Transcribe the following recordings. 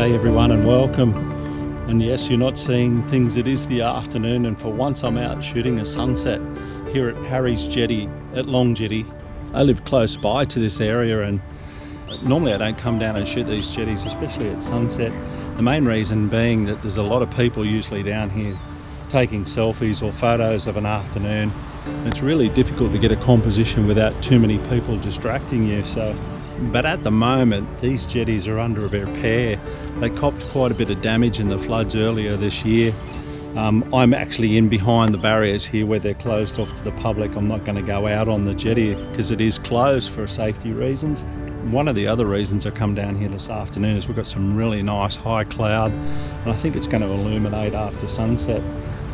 G'day everyone and welcome. And yes, you're not seeing things, it is the afternoon, and for once I'm out shooting a sunset here at Parry's Jetty at Long Jetty. I live close by to this area and normally I don't come down and shoot these jetties, especially at sunset. The main reason being that there's a lot of people usually down here taking selfies or photos of an afternoon. And it's really difficult to get a composition without too many people distracting you. But at the moment, these jetties are under repair. They copped quite a bit of damage in the floods earlier this year. I'm actually in behind the barriers here where they're closed off to the public. I'm not going to go out on the jetty because it is closed for safety reasons. One of the other reasons I come down here this afternoon is we've got some really nice high cloud and I think it's going to illuminate after sunset.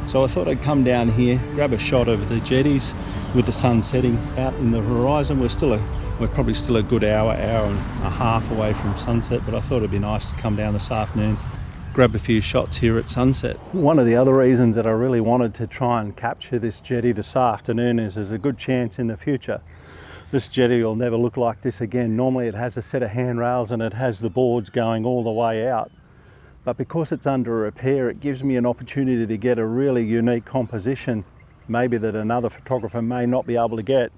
So I thought I'd come down here, grab a shot of the jetties with the sun setting out in the horizon. We're probably still a good hour and a half away from sunset, but I thought it'd be nice to come down this afternoon, grab a few shots here at sunset. One of the other reasons that I really wanted to try and capture this jetty this afternoon is there's a good chance in the future this jetty will never look like this again. Normally it has a set of handrails and it has the boards going all the way out. But because it's under repair, it gives me an opportunity to get a really unique composition, maybe that another photographer may not be able to get.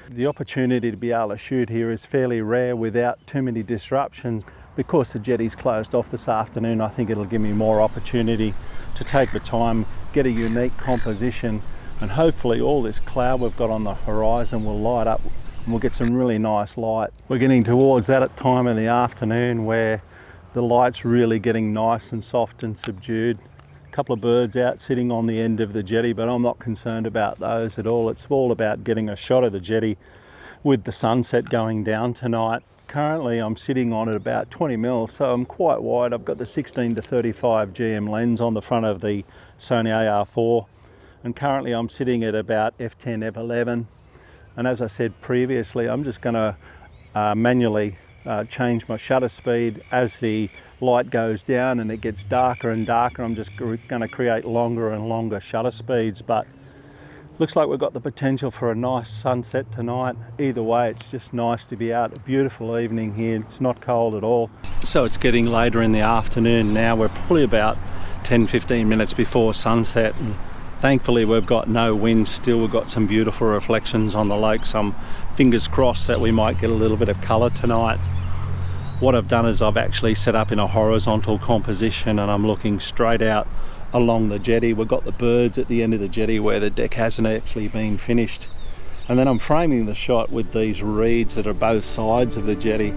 The opportunity to be able to shoot here is fairly rare without too many disruptions. Because the jetty's closed off this afternoon, I think it'll give me more opportunity to take the time, get a unique composition, and hopefully all this cloud we've got on the horizon will light up and we'll get some really nice light. We're getting towards that time in the afternoon where the light's really getting nice and soft and subdued. A couple of birds out sitting on the end of the jetty, but I'm not concerned about those at all. It's all about getting a shot of the jetty with the sunset going down tonight. Currently I'm sitting on at about 20 mils, so I'm quite wide. I've got the 16 to 35 GM lens on the front of the Sony A7RIV, and currently I'm sitting at about f10, f11. And as I said previously, I'm just going to manually change my shutter speed as the light goes down and it gets darker and darker. I'm just going to create longer and longer shutter speeds, but looks like we've got the potential for a nice sunset tonight. Either way, it's just nice to be out. A beautiful evening here. It's not cold at all. So it's getting later in the afternoon now. We're probably about 10-15 minutes before sunset. And thankfully, we've got no wind still. We've got some beautiful reflections on the lake. Some fingers crossed that we might get a little bit of colour tonight. What I've done is I've actually set up in a horizontal composition and I'm looking straight out along the jetty. We've got the birds at the end of the jetty where the deck hasn't actually been finished. And then I'm framing the shot with these reeds that are both sides of the jetty.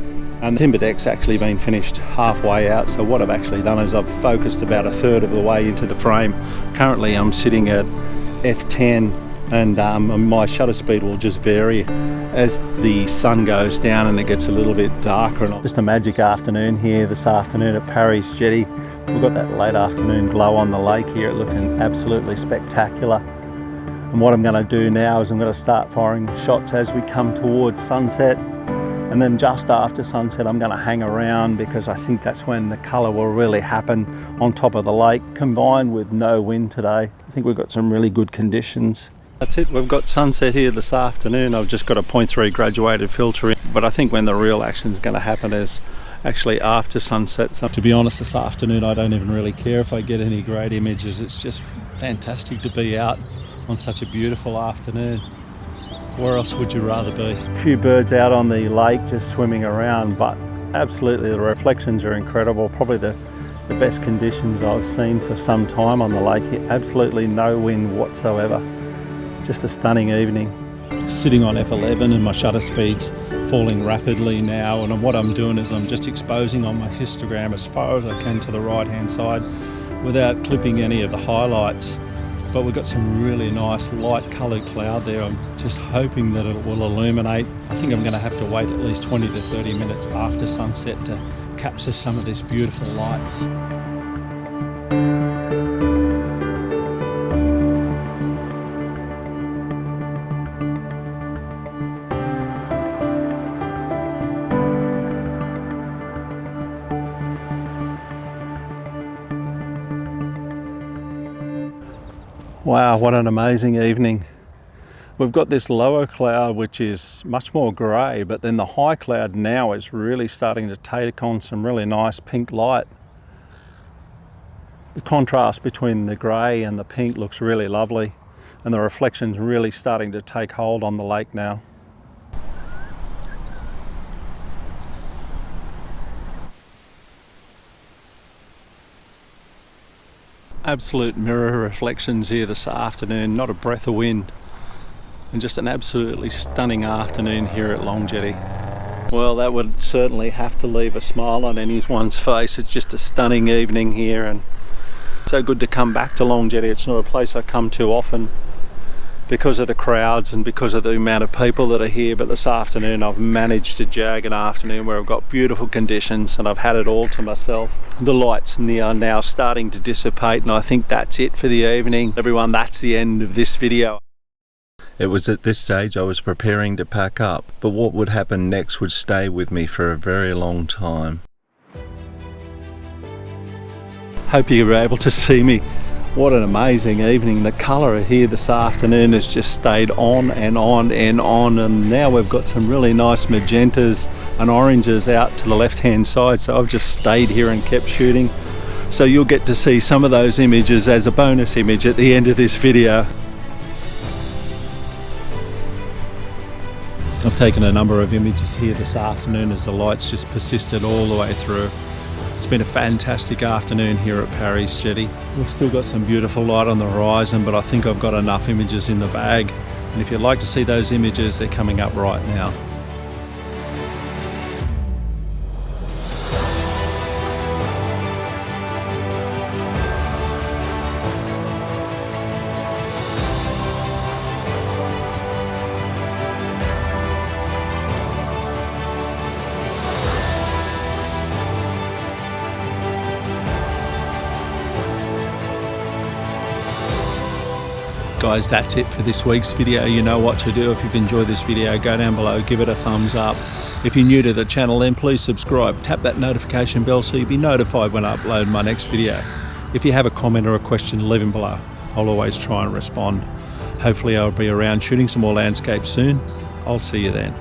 And the timber deck's actually been finished halfway out. So what I've actually done is I've focused about a third of the way into the frame. Currently I'm sitting at f10 and my shutter speed will just vary as the sun goes down and it gets a little bit darker. And just a magic afternoon here this afternoon at Parry's Jetty. We've got that late afternoon glow on the lake here, looking absolutely spectacular. And what I'm going to do now is I'm going to start firing shots as we come towards sunset. And then just after sunset, I'm going to hang around because I think that's when the colour will really happen on top of the lake, combined with no wind today. I think we've got some really good conditions. That's it, we've got sunset here this afternoon. I've just got a 0.3 graduated filter in, but I think when the real action is going to happen is actually after sunset. So to be honest, this afternoon I don't even really care if I get any great images. It's just fantastic to be out on such a beautiful afternoon. Where else would you rather be? A few birds out on the lake just swimming around, but absolutely the reflections are incredible. Probably the best conditions I've seen for some time on the lake here. Absolutely no wind whatsoever. Just a stunning evening. Sitting on f11 and my shutter speed's falling rapidly now, and what I'm doing is I'm just exposing on my histogram as far as I can to the right hand side without clipping any of the highlights. But we've got some really nice light coloured cloud there. I'm just hoping that it will illuminate. I think I'm going to have to wait at least 20 to 30 minutes after sunset to capture some of this beautiful light. Wow, what an amazing evening. We've got this lower cloud which is much more grey, but then the high cloud now is really starting to take on some really nice pink light. The contrast between the grey and the pink looks really lovely, and the reflection's really starting to take hold on the lake now. Absolute mirror reflections here this afternoon, not a breath of wind, and just an absolutely stunning afternoon here at Long Jetty. Well, that would certainly have to leave a smile on anyone's face. It's just a stunning evening here, and so good to come back to Long Jetty. It's not a place I come to often because of the crowds and because of the amount of people that are here, but this afternoon I've managed to jag an afternoon where I've got beautiful conditions and I've had it all to myself. The lights are now starting to dissipate, and I think that's it for the evening. Everyone, that's the end of this video. It was at this stage I was preparing to pack up, but what would happen next would stay with me for a very long time. Hope you were able to see me. What an amazing evening. The colour here this afternoon has just stayed on and on and on, and now we've got some really nice magentas and oranges out to the left hand side, so I've just stayed here and kept shooting. So you'll get to see some of those images as a bonus image at the end of this video. I've taken a number of images here this afternoon as the lights just persisted all the way through. It's been a fantastic afternoon here at Parry's Jetty. We've still got some beautiful light on the horizon, but I think I've got enough images in the bag. And if you'd like to see those images, they're coming up right now. Guys, that's it for this week's video. You know what to do. If you've enjoyed this video, go down below, give it a thumbs up. If you're new to the channel, then please subscribe. Tap that notification bell so you'll be notified when I upload my next video. If you have a comment or a question, leave them below. I'll always try and respond. Hopefully I'll be around shooting some more landscapes soon. I'll see you then.